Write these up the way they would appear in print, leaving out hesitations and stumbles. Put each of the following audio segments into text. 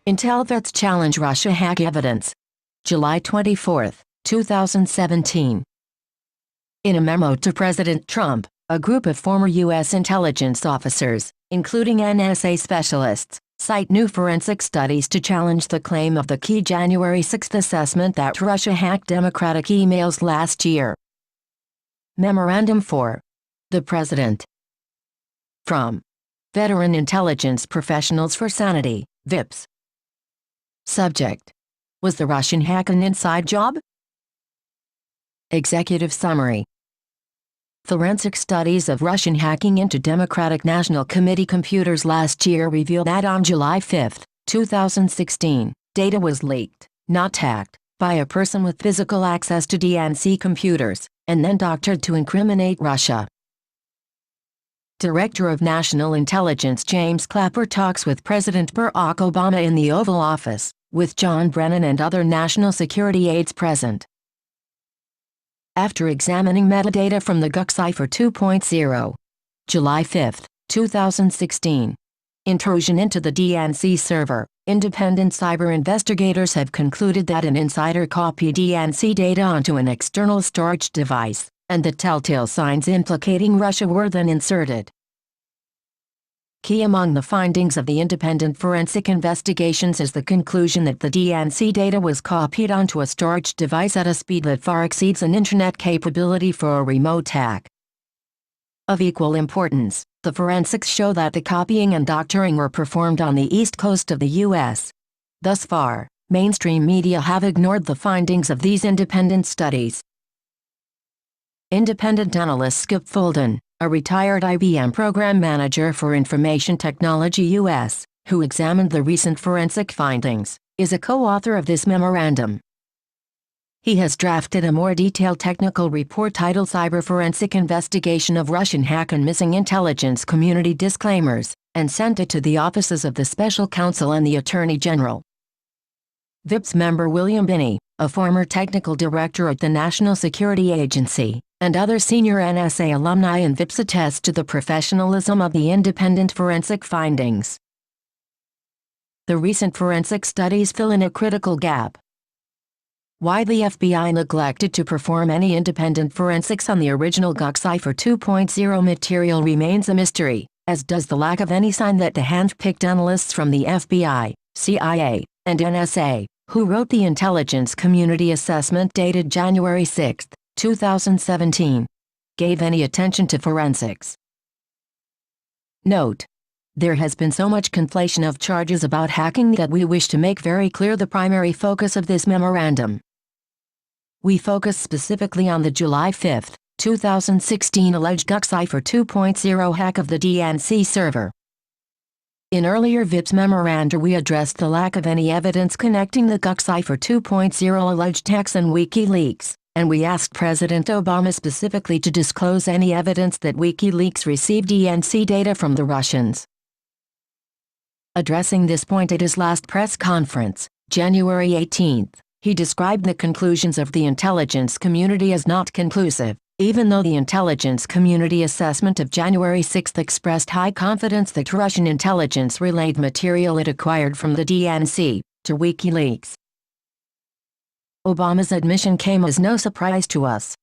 Intel vets challenge Russia hack evidence. July 24, 2017. In a memo to President Trump, a group of former U.S. intelligence officers, including NSA specialists, cite new forensic studies to challenge the claim of the key January 6 assessment that Russia hacked Democratic emails last year. Memorandum for the President. From Veteran Intelligence Professionals for Sanity, VIPs. Subject: was the Russian hack an inside job? Executive Summary. Forensic studies of Russian hacking into Democratic National Committee computers last year revealed that on July 5, 2016, data was leaked, not hacked, by a person with physical access to DNC computers, and then doctored to incriminate Russia. Director of National Intelligence James Clapper talks with President Barack Obama in the Oval Office, with John Brennan and other national security aides present. After examining metadata from the GUC Cipher 2.0, July 5, 2016, intrusion into the DNC server, independent cyber investigators have concluded that an insider copied DNC data onto an external storage device, and the telltale signs implicating Russia were then inserted. Key among the findings of the independent forensic investigations is the conclusion that the DNC data was copied onto a storage device at a speed that far exceeds an internet capability for a remote hack. Of equal importance, the forensics show that the copying and doctoring were performed on the east coast of the U.S. Thus far, mainstream media have ignored the findings of these independent studies. Independent analyst Capt. Folden, a retired IBM Program Manager for Information Technology U.S., who examined the recent forensic findings, is a co-author of this memorandum. He has drafted a more detailed technical report titled Cyber Forensic Investigation of Russian Hack and Missing Intelligence Community Disclaimers, and sent it to the offices of the Special Counsel and the Attorney General. VIPS member William Binney, a former technical director at the National Security Agency, and other senior NSA alumni and VIPs attest to the professionalism of the independent forensic findings. The recent forensic studies fill in a critical gap. Why the FBI neglected to perform any independent forensics on the original GUC Cipher 2.0 material remains a mystery, as does the lack of any sign that the hand-picked analysts from the FBI, CIA, and NSA, who wrote the Intelligence Community Assessment dated January 6, 2017, gave any attention to forensics. Note: there has been so much conflation of charges about hacking that we wish to make very clear the primary focus of this memorandum. We focus specifically on the July 5, 2016 alleged GUC Cipher 2.0 hack of the DNC server. In earlier VIPS memoranda we addressed the lack of any evidence connecting the GUC Cipher 2.0 alleged hacks and WikiLeaks, and we asked President Obama specifically to disclose any evidence that WikiLeaks received DNC data from the Russians. Addressing this point at his last press conference, January 18, he described the conclusions of the intelligence community as not conclusive, even though the intelligence community assessment of January 6 expressed high confidence that Russian intelligence relayed material it acquired from the DNC to WikiLeaks. Obama's admission came as no surprise to us.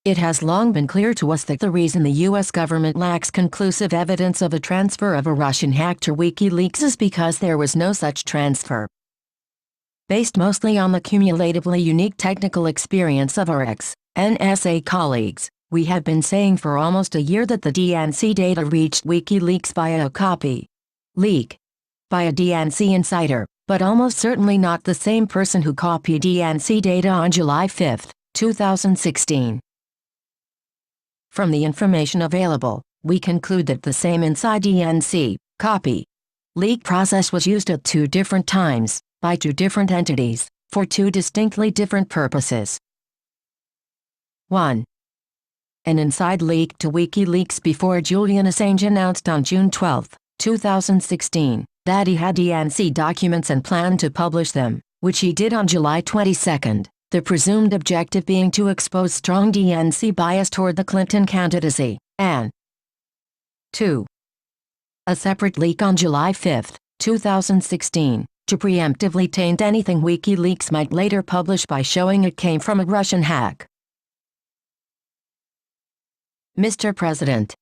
It has long been clear to us that the reason the U.S. government lacks conclusive evidence of a transfer of a Russian hack to WikiLeaks is because there was no such transfer. Based mostly on the cumulatively unique technical experience of our ex-NSA colleagues, we have been saying for almost a year that the DNC data reached WikiLeaks via a copy leak by a DNC insider, but almost certainly not the same person who copied DNC data on July 5, 2016. From the information available, we conclude that the same inside DNC copy leak process was used at two different times, by two different entities, for two distinctly different purposes. 1. An inside leak to WikiLeaks before Julian Assange announced on June 12, 2016, that he had DNC documents and planned to publish them, which he did on July 22, the presumed objective being to expose strong DNC bias toward the Clinton candidacy, and 2. A separate leak on July 5, 2016, to preemptively taint anything WikiLeaks might later publish by showing it came from a Russian hack. Mr. President,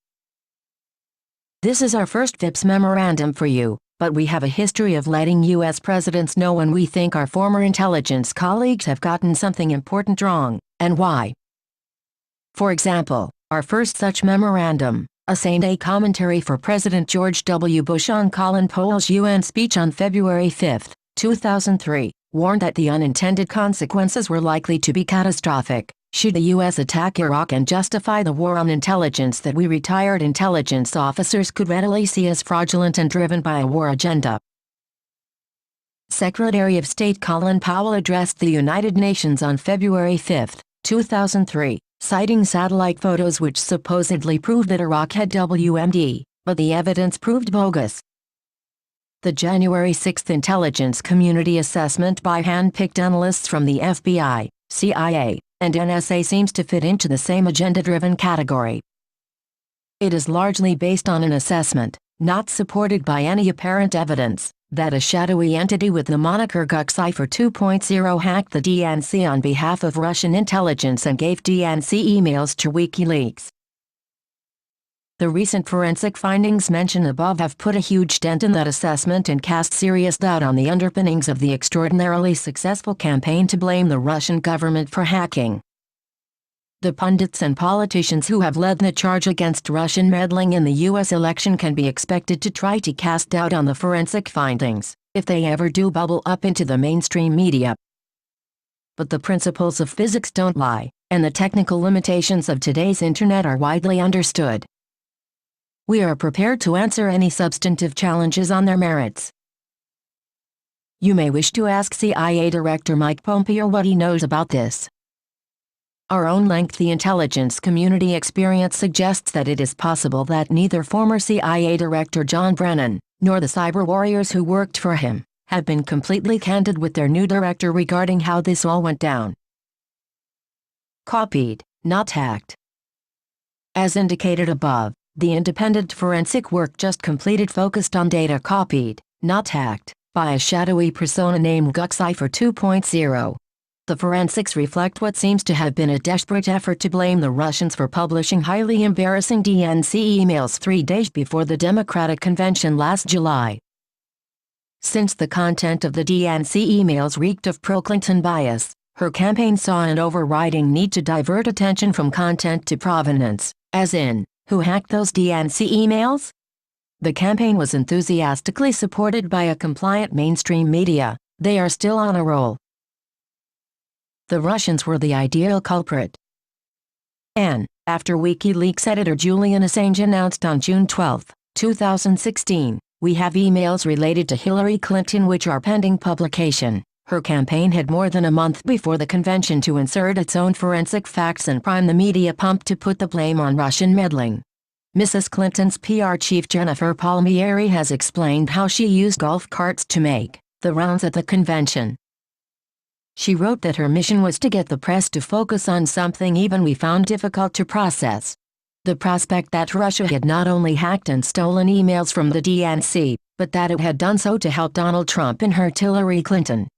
this is our first VIPS memorandum for you, but we have a history of letting U.S. presidents know when we think our former intelligence colleagues have gotten something important wrong, and why. For example, our first such memorandum, a SANITY commentary for President George W. Bush on Colin Powell's UN speech on February 5, 2003, warned that the unintended consequences were likely to be catastrophic should the U.S. attack Iraq and justify the war on intelligence that we retired intelligence officers could readily see as fraudulent and driven by a war agenda. Secretary of State Colin Powell addressed the United Nations on February 5, 2003, citing satellite photos which supposedly proved that Iraq had WMD, but the evidence proved bogus. The January 6 intelligence community assessment by hand-picked analysts from the FBI, CIA, and NSA seems to fit into the same agenda-driven category. It is largely based on an assessment, not supported by any apparent evidence, that a shadowy entity with the moniker Cipher 2.0 hacked the DNC on behalf of Russian intelligence and gave DNC emails to WikiLeaks. The recent forensic findings mentioned above have put a huge dent in that assessment and cast serious doubt on the underpinnings of the extraordinarily successful campaign to blame the Russian government for hacking. The pundits and politicians who have led the charge against Russian meddling in the U.S. election can be expected to try to cast doubt on the forensic findings, if they ever do bubble up into the mainstream media. But the principles of physics don't lie, and the technical limitations of today's Internet are widely understood. We are prepared to answer any substantive challenges on their merits. You may wish to ask CIA Director Mike Pompeo what he knows about this. Our own lengthy intelligence community experience suggests that it is possible that neither former CIA Director John Brennan, nor the cyber warriors who worked for him, have been completely candid with their new director regarding how this all went down. Copied, not hacked. As indicated above, the independent forensic work just completed focused on data copied, not hacked, by a shadowy persona named Cipher 2.0. The forensics reflect what seems to have been a desperate effort to blame the Russians for publishing highly embarrassing DNC emails 3 days before the Democratic Convention last July. Since the content of the DNC emails reeked of pro-Clinton bias, her campaign saw an overriding need to divert attention from content to provenance, as in, who hacked those DNC emails? The campaign was enthusiastically supported by a compliant mainstream media. They are still on a roll. The Russians were the ideal culprit. And, after WikiLeaks editor Julian Assange announced on June 12, 2016, we have emails related to Hillary Clinton which are pending publication. Her campaign had more than a month before the convention to insert its own forensic facts and prime the media pump to put the blame on Russian meddling. Mrs. Clinton's PR chief Jennifer Palmieri has explained how she used golf carts to make the rounds at the convention. She wrote that her mission was to get the press to focus on something even we found difficult to process. The prospect that Russia had not only hacked and stolen emails from the DNC, but that it had done so to help Donald Trump and hurt Hillary Clinton.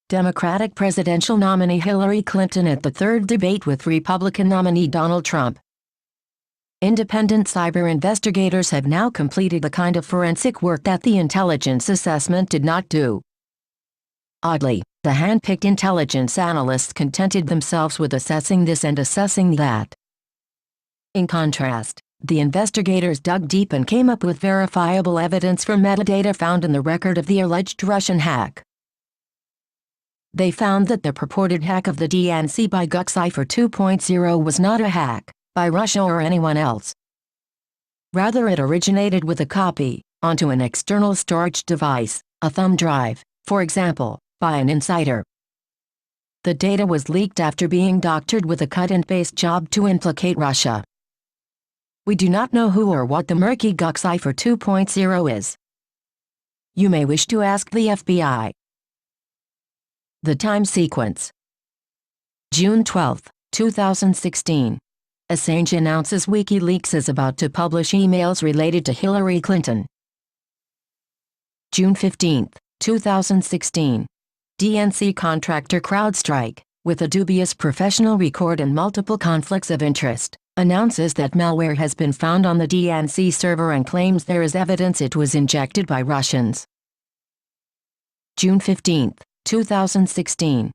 Democratic presidential nominee Hillary Clinton at the third debate with Republican nominee Donald Trump. Independent cyber investigators have now completed the kind of forensic work that the intelligence assessment did not do. Oddly, the hand-picked intelligence analysts contented themselves with assessing this and assessing that. In contrast, the investigators dug deep and came up with verifiable evidence for metadata found in the record of the alleged Russian hack. They found that the purported hack of the DNC by Cipher 2.0 was not a hack by Russia or anyone else. Rather, it originated with a copy onto an external storage device, a thumb drive, for example, by an insider. The data was leaked after being doctored with a cut-and-paste job to implicate Russia. We do not know who or what the murky Cipher 2.0 is. You may wish to ask the FBI. The time sequence. June 12, 2016. Assange announces WikiLeaks is about to publish emails related to Hillary Clinton. June 15, 2016. DNC contractor CrowdStrike, with a dubious professional record and multiple conflicts of interest, announces that malware has been found on the DNC server and claims there is evidence it was injected by Russians. June 15, 2016.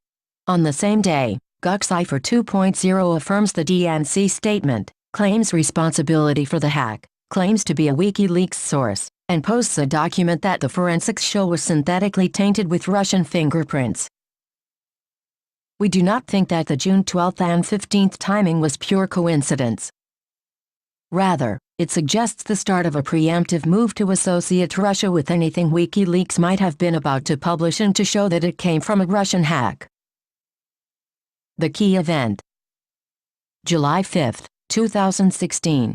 On the same day, GuckCipher 2.0 affirms the DNC statement, claims responsibility for the hack, claims to be a WikiLeaks source, and posts a document that the forensics show was synthetically tainted with Russian fingerprints. We do not think that the June 12 and 15 timing was pure coincidence. Rather, it suggests the start of a preemptive move to associate Russia with anything WikiLeaks might have been about to publish and to show that it came from a Russian hack. The key event. July 5, 2016.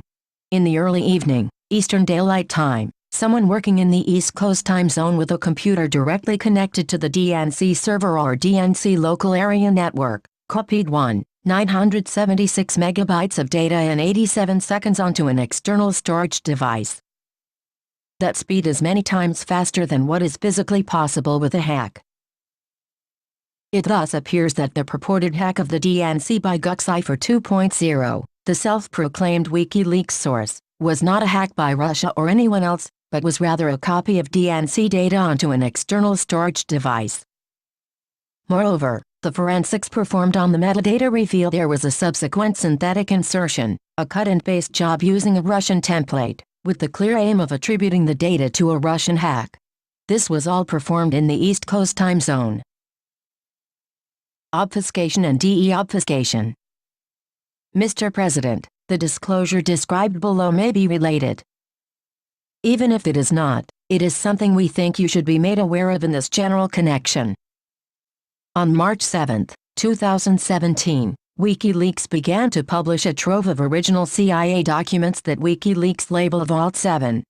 In the early evening, Eastern Daylight Time, someone working in the East Coast time zone with a computer directly connected to the DNC server or DNC local area network, copied 976 megabytes of data in 87 seconds onto an external storage device. That speed is many times faster than what is physically possible with a hack. It thus appears that the purported hack of the DNC by GuckCipher 2.0, the self-proclaimed WikiLeaks source, was not a hack by Russia or anyone else, but was rather a copy of DNC data onto an external storage device. Moreover, the forensics performed on the metadata revealed there was a subsequent synthetic insertion, a cut-and-paste job using a Russian template, with the clear aim of attributing the data to a Russian hack. This was all performed in the East Coast time zone. Obfuscation and de-obfuscation. Mr. President, the disclosure described below may be related. Even if it is not, it is something we think you should be made aware of in this general connection. On March 7, 2017, WikiLeaks began to publish a trove of original CIA documents that WikiLeaks labeled Vault 7.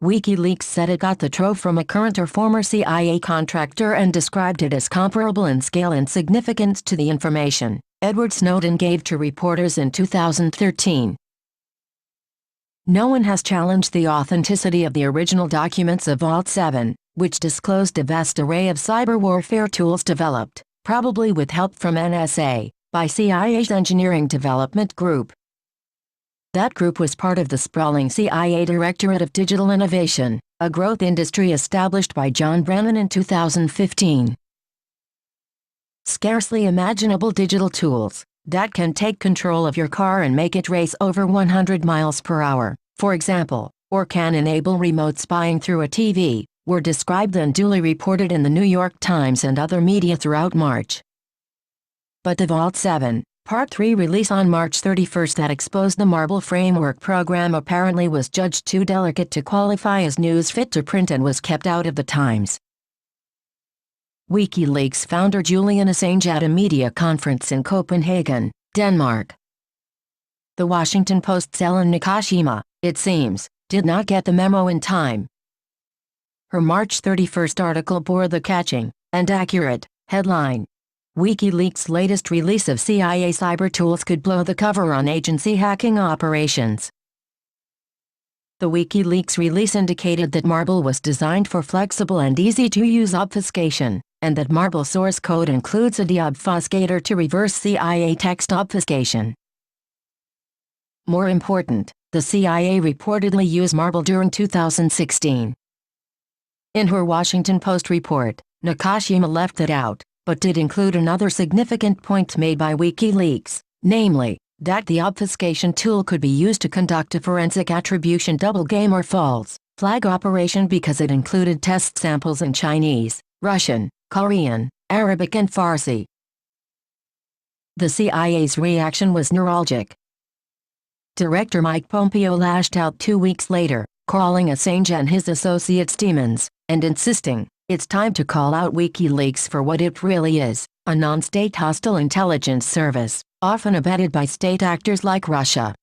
WikiLeaks said it got the trove from a current or former CIA contractor and described it as comparable in scale and significance to the information Edward Snowden gave to reporters in 2013. No one has challenged the authenticity of the original documents of Vault 7, which disclosed a vast array of cyber warfare tools developed, probably with help from NSA, by CIA's Engineering Development Group. That group was part of the sprawling CIA Directorate of Digital Innovation, a growth industry established by John Brennan in 2015. Scarcely imaginable digital tools that can take control of your car and make it race over 100 miles per hour, for example, or can enable remote spying through a TV, were described and duly reported in the New York Times and other media throughout March. But the Vault 7, Part 3 release on March 31 that exposed the Marble Framework program apparently was judged too delicate to qualify as news fit to print and was kept out of the Times. WikiLeaks founder Julian Assange at a media conference in Copenhagen, Denmark. The Washington Post's Ellen Nakashima, it seems, did not get the memo in time. Her March 31 article bore the catching and accurate headline: WikiLeaks' latest release of CIA cyber tools could blow the cover on agency hacking operations. The WikiLeaks release indicated that Marble was designed for flexible and easy-to-use obfuscation, and that Marble source code includes a deobfuscator to reverse CIA text obfuscation. More important, the CIA reportedly used Marble during 2016. In her Washington Post report, Nakashima left it out, but did include another significant point made by WikiLeaks, namely, that the obfuscation tool could be used to conduct a forensic attribution double game or false flag operation because it included test samples in Chinese, Russian, Korean, Arabic and Farsi. The CIA's reaction was neuralgic. Director Mike Pompeo lashed out 2 weeks later, calling Assange and his associates demons, and insisting, it's time to call out WikiLeaks for what it really is, a non-state hostile intelligence service, often abetted by state actors like Russia.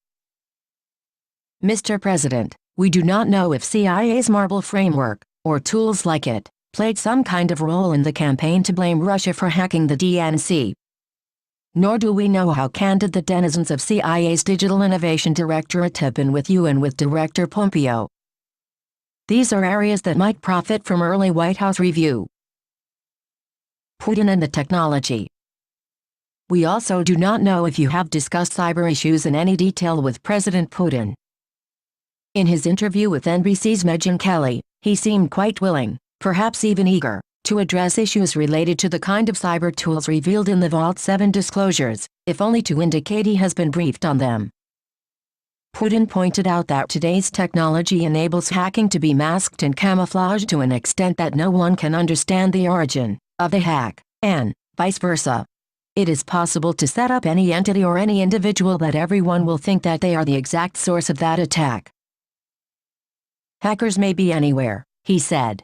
Mr. President, we do not know if CIA's Marble framework, or tools like it, played some kind of role in the campaign to blame Russia for hacking the DNC. Nor do we know how candid the denizens of CIA's Digital Innovation Directorate have been with you and with Director Pompeo. These are areas that might profit from early White House review. Putin and the technology. We also do not know if you have discussed cyber issues in any detail with President Putin. In his interview with NBC's Megyn Kelly, he seemed quite willing, perhaps even eager, to address issues related to the kind of cyber tools revealed in the Vault 7 disclosures, if only to indicate he has been briefed on them. Putin pointed out that today's technology enables hacking to be masked and camouflaged to an extent that no one can understand the origin of the hack, and vice versa. It is possible to set up any entity or any individual that everyone will think that they are the exact source of that attack. Hackers may be anywhere, he said.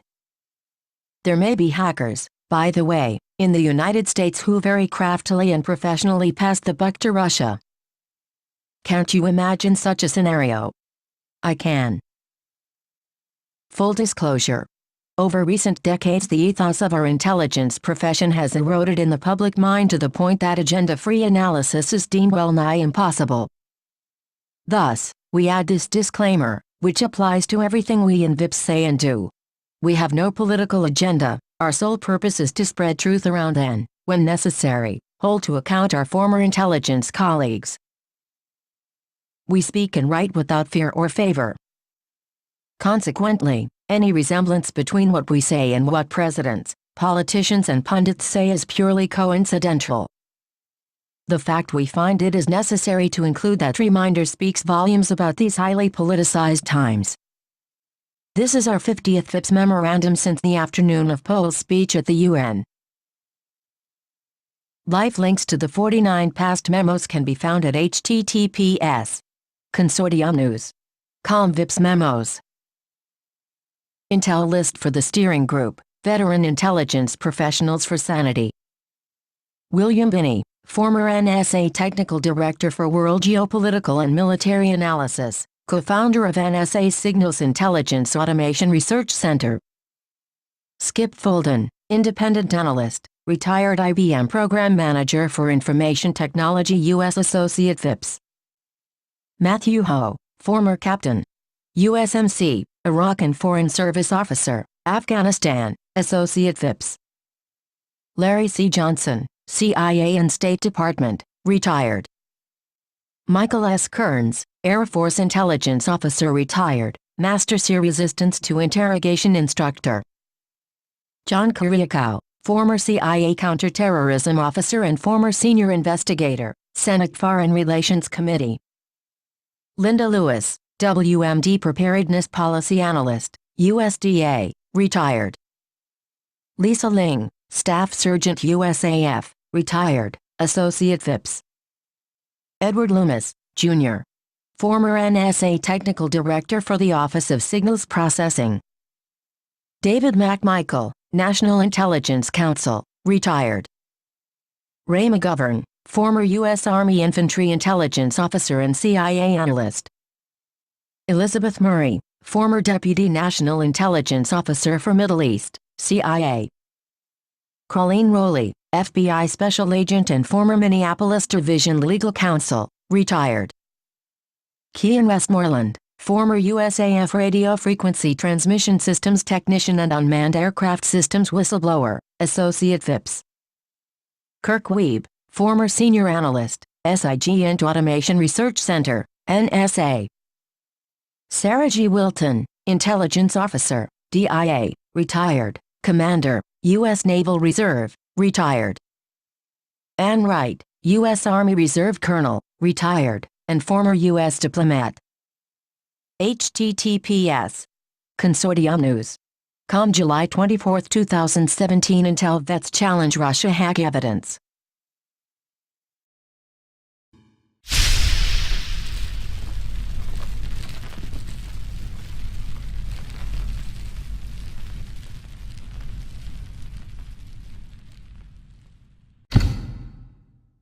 There may be hackers, by the way, in the United States who very craftily and professionally pass the buck to Russia. Can't you imagine such a scenario? I can. Full disclosure. Over recent decades, the ethos of our intelligence profession has eroded in the public mind to the point that agenda-free analysis is deemed well-nigh impossible. Thus, we add this disclaimer, which applies to everything we in VIPS say and do. We have no political agenda, our sole purpose is to spread truth around and, when necessary, hold to account our former intelligence colleagues. We speak and write without fear or favor. Consequently, any resemblance between what we say and what presidents, politicians and pundits say is purely coincidental. The fact we find it is necessary to include that reminder speaks volumes about these highly politicized times. This is our 50th VIPS memorandum since the afternoon of Pohl's speech at the UN. Live links to the 49 past memos can be found at https:// Consortium News. Com VIPS Memos. Intel list for the steering group, veteran intelligence professionals for SANITY. William Binney, former NSA Technical Director for World Geopolitical and Military Analysis, co-founder of NSA's Signals Intelligence Automation Research Center. Skip Folden, independent analyst, retired IBM Program Manager for Information Technology U.S. Associate VIPS. Matthew Ho, former Captain. USMC, Iraq and Foreign Service Officer, Afghanistan, Associate VIPS. Larry C. Johnson, CIA and State Department, retired. Michael S. Kearns, Air Force Intelligence Officer retired, Master SERE Resistance to Interrogation Instructor. John Kiriakou, former CIA Counterterrorism Officer and former Senior Investigator, Senate Foreign Relations Committee. Linda Lewis, WMD Preparedness Policy Analyst, USDA, retired. Lisa Ling, Staff Sergeant USAF, retired, Associate VIPS. Edward Loomis, Jr., former NSA Technical Director for the Office of Signals Processing. David McMichael, National Intelligence Council, retired. Ray McGovern, former U.S. Army Infantry Intelligence Officer and CIA Analyst. Elizabeth Murray, former Deputy National Intelligence Officer for Middle East, CIA. Colleen Rowley, FBI Special Agent and former Minneapolis Division Legal Counsel, retired. Kean Westmoreland, former USAF Radio Frequency Transmission Systems Technician and Unmanned Aircraft Systems Whistleblower, Associate VIPS. Kirk Weeb, former Senior Analyst, SIG Automation Research Center, NSA. Sarah G. Wilton, Intelligence Officer, DIA, retired, Commander, U.S. Naval Reserve, retired. Ann Wright, U.S. Army Reserve Colonel, retired, and former U.S. diplomat. https:// Consortium News. Com July 24, 2017 Intel Vets Challenge Russia Hack Evidence.